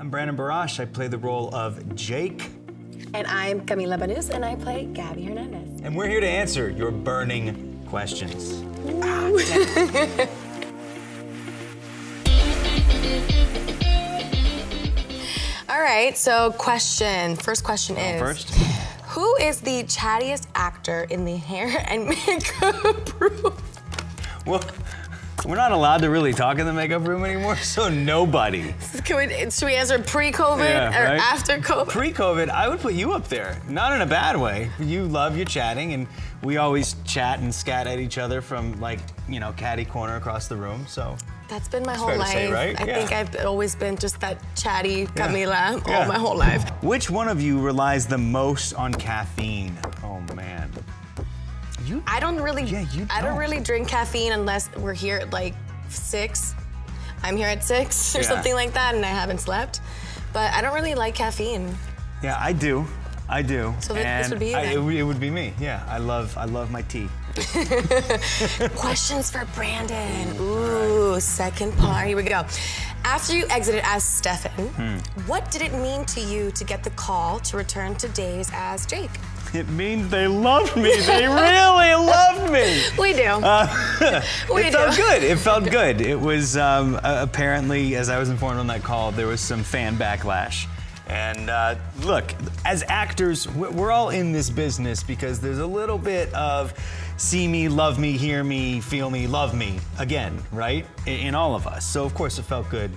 I'm Brandon Barash. I play the role of Jake. And I'm Camila Banus, and I play Gabby Hernandez. And we're here to answer your burning questions. All right, so first question is, First? who is the chattiest actor in the hair and makeup room? Well, we're not allowed to really talk in the makeup room anymore, so nobody. Should we answer pre-COVID or right? after COVID? Pre-COVID, I would put you up there. Not in a bad way. You love your chatting, and we always chat and scat at each other from, like, you know, catty corner across the room, so. That's been my whole fair to life. say, right? I Yeah. think I've always been just that chatty Camila Yeah. all my whole life. Which one of you relies the most on caffeine? Oh, man. You? I don't really I don't don't. really drink caffeine unless we're here at like 6. I'm here at 6 or Yeah. something like that, and I haven't slept. But I don't really like caffeine. Yeah, I do. So this would be you then. It would be me. Yeah, I love my tea. Questions for Brandon. Ooh, second part. Here we go. After you exited as Stefan, what did it mean to you to get the call to return to days as Jake? It means they loved me. They really loved me. We do. It felt good. It felt good. It was apparently, as I was informed on that call, there was some fan backlash. And look, as actors, we're all in this business because there's a little bit of see me, love me, hear me, feel me, love me again, right? In all of us. So of course it felt good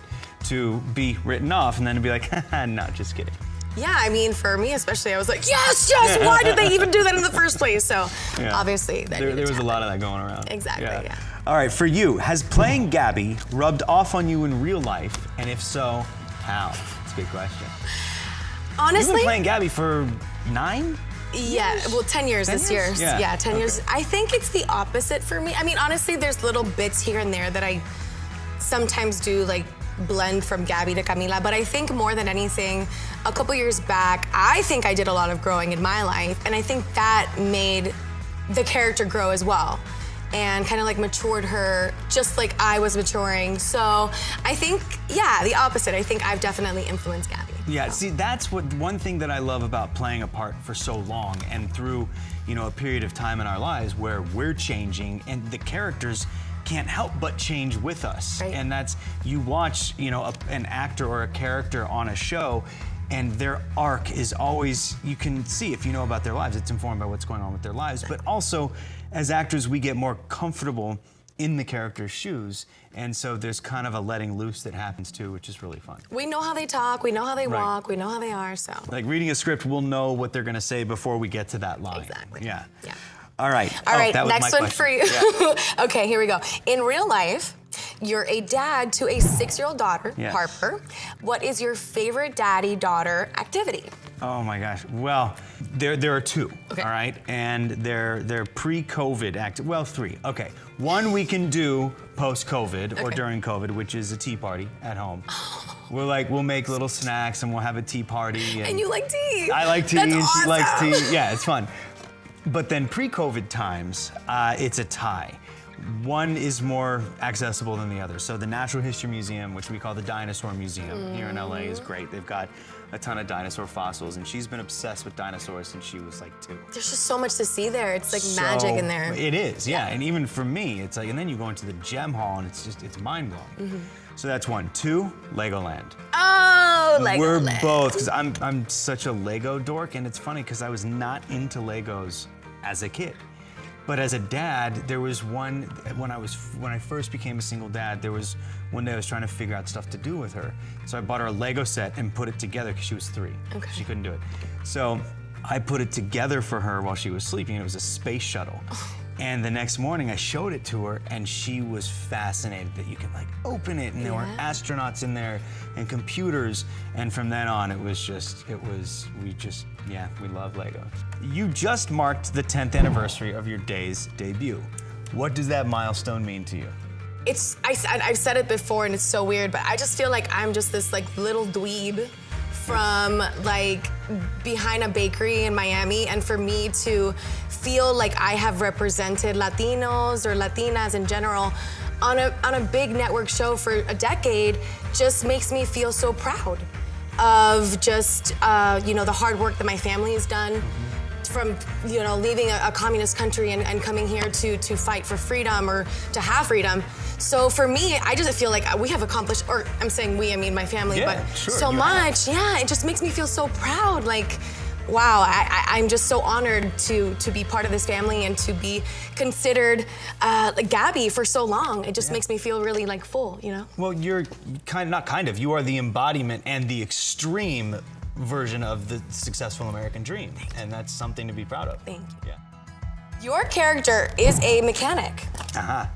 to be written off and then to be like, no, just kidding. Yeah, I mean, for me especially, I was like, yes, why did they even do that in the first place? So obviously that there was a lot of that going around. Exactly, yeah. All right, for you, has playing Gabby rubbed off on you in real life? And if so, how? That's a good question. Honestly, You've been playing Gabby for 9? Yeah, well, 10 years 10 this year. years? Yeah. 10 years. I think it's the opposite for me. I mean, honestly, there's little bits here and there that I sometimes do, like, blend from Gabby to Camila, but I think more than anything, a couple years back, I think I did a lot of growing in my life, and I think that made the character grow as well, and kind of like matured her just like I was maturing. So I think, yeah, the opposite. I think I've definitely influenced Gabby. Yeah, see, that's one thing that I love about playing a part for so long and through, you know, a period of time in our lives where we're changing and the characters can't help but change with us. Right. And that's, you watch, you know, an actor or a character on a show and their arc is always, you can see if you know about their lives, it's informed by what's going on with their lives. But also, as actors, we get more comfortable in the character's shoes. And so there's kind of a letting loose that happens too, which is really fun. We know how they talk, we know how they Right. walk, we know how they are, so. Like reading a script, we'll know what they're gonna say before we get to that line. Exactly. Yeah. Yeah. All right. All right, that was next my one for you. question. Yeah. Okay, here we go. In real life, you're a dad to a 6-year-old daughter, Yes. Harper. What is your favorite daddy-daughter activity? Oh my gosh. Well, there are 2. Okay. All right, and they're pre-COVID well, 3. Okay. One we can do post-COVID or Okay. during COVID, which is a tea party at home. We'll make little snacks and we'll have a tea party. And you like tea. I like tea That's and she likes awesome. tea. Yeah, it's fun. But then pre-COVID times, it's a tie. One is more accessible than the other. So the Natural History Museum, which we call the Dinosaur Museum here in LA, is great. They've got a ton of dinosaur fossils, and she's been obsessed with dinosaurs since she was like 2. There's just so much to see there. It's like magic in there. It is, yeah. And even for me, it's like, and then you go into the gem hall, and it's mind-blowing. Mm-hmm. So that's 1. 2, Legoland. Oh, Legoland. We're both, because I'm such a Lego dork, and it's funny because I was not into Legos as a kid. But as a dad, there was one, when I first became a single dad, there was one day I was trying to figure out stuff to do with her. So I bought her a Lego set and put it together because she was 3. Okay. She couldn't do it. So I put it together for her while she was sleeping, and it was a space shuttle. And the next morning I showed it to her, and she was fascinated that you can like open it, and there were astronauts in there and computers. And from then on, we love Legos. You just marked the 10th anniversary of your Days debut. What does that milestone mean to you? I've said it before, and it's so weird, but I just feel like I'm just this like little dweeb from like behind a bakery in Miami, and for me to feel like I have represented Latinos or Latinas in general on a big network show for a decade just makes me feel so proud. of just, the hard work that my family has done. From leaving a communist country and coming here to fight for freedom or to have freedom. So for me, I just feel like we have accomplished, or I'm saying we, I mean my family, Yeah, but sure, so you much. have. Yeah, it just makes me feel so proud. Like, wow, I'm just so honored to be part of this family and to be considered like Gabby for so long. It just makes me feel really like full, Well, you're you are the embodiment and the extreme version of the successful American dream. And that's something to be proud of. Thank you. Yeah. Your character is a mechanic. Uh-huh.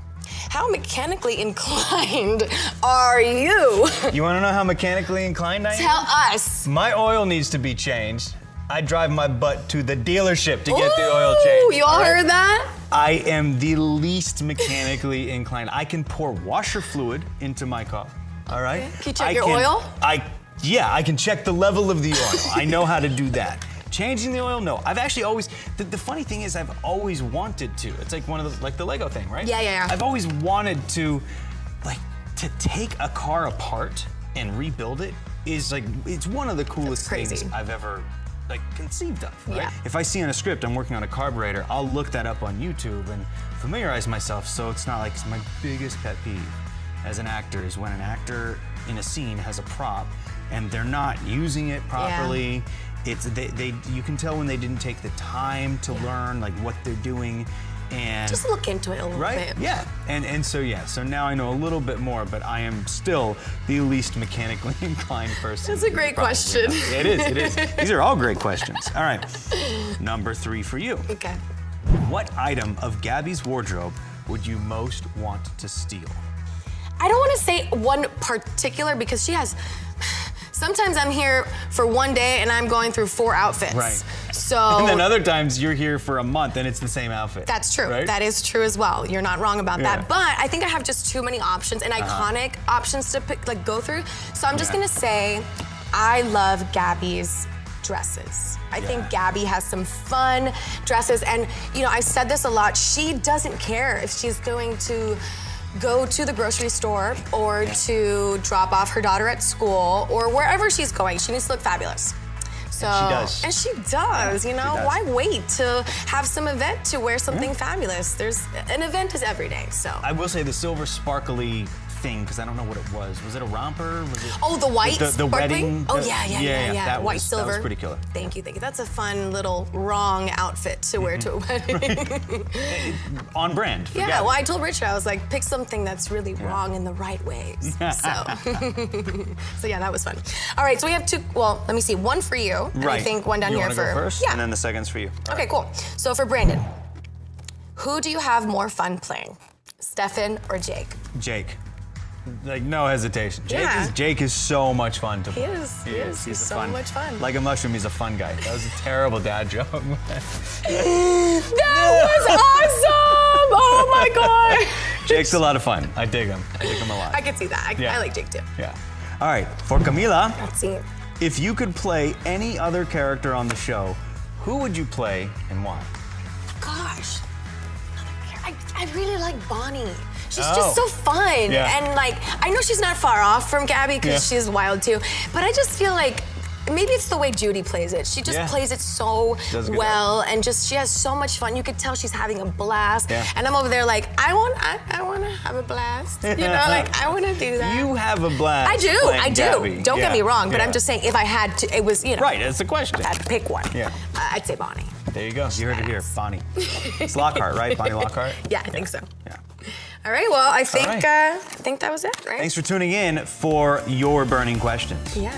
How mechanically inclined are you? You want to know how mechanically inclined I am? Tell us. My oil needs to be changed. I drive my butt to the dealership to get the oil changed. You all heard that? I am the least mechanically inclined. I can pour washer fluid into my car. All right? Okay. Can you check your oil? I can check the level of the oil. I know how to do that. Changing the oil, no. I've actually always, the funny thing is I've always wanted to. It's like one of those, like the Lego thing, right? Yeah. I've always wanted to take a car apart and rebuild it is like, it's one of the coolest things I've ever conceived of, right? Yeah. If I see on a script I'm working on a carburetor, I'll look that up on YouTube and familiarize myself so it's not like it's my biggest pet peeve as an actor is when an actor in a scene has a prop and they're not using it properly. Yeah. You can tell when they didn't take the time to learn what they're doing and just look into it a little bit. Yeah. So now I know a little bit more, but I am still the least mechanically inclined person. That's a great question. It is. These are all great questions. All right. Number 3 for you. Okay. What item of Gabby's wardrobe would you most want to steal? I don't want to say one particular because she has. Sometimes I'm here for one day and I'm going through 4 outfits. Right. So. And then other times you're here for a month and it's the same outfit. That's true. Right? That is true as well. You're not wrong about that. But I think I have just too many options and iconic options to pick, go through. So I'm just gonna say, I love Gabby's dresses. I think Gabby has some fun dresses, and I've said this a lot. She doesn't care if she's going to go to the grocery store or to drop off her daughter at school or wherever she's going. She needs to look fabulous. So, and she does. Why wait to have some event to wear something fabulous? An event is every day, so. I will say the silver sparkly thing, because I don't know what it was. Was it a romper? Was it the white the sparkling? wedding? Oh, yeah. That White was, silver. That was pretty killer. Thank you. That's a fun little wrong outfit to wear to a wedding. On brand for Gabby. Well, I told Richard, I was like, pick something that's really wrong in the right ways. So, that was fun. All right, so we have 2, let me see, 1 for you. And I think 1 down you here for. You go first? Yeah. And then the second's for you. Okay, cool. So for Brandon, who do you have more fun playing? Stefan or Jake? Jake. No hesitation. Yeah. Jake is so much fun to play. He is. He's so much fun. Like a mushroom, he's a fun guy. That was a terrible dad joke. That was awesome! Oh my God! Jake's a lot of fun. I dig him a lot. I can see that. I like Jake too. Yeah. All right, for Camila. Let's see. If you could play any other character on the show, who would you play and why? Gosh, I really like Bonnie. She's just so fun. Yeah. And I know she's not far off from Gabby because she's wild too, but I just feel like maybe it's the way Judy plays it. She just plays it so well, and she has so much fun. You could tell she's having a blast. Yeah. And I'm over there like, I want to have a blast. I want to do that. You have a blast. I do. Gabby. Don't get me wrong, but I'm just saying if I had to, it was, Right, that's the question. I had to pick one. Yeah. I'd say Bonnie. There you go. You heard it here, Bonnie. It's Lockhart, right? Bonnie Lockhart? Yeah, I think so. Yeah. All right, well, I think that was it, right? Thanks for tuning in for your burning questions. Yeah.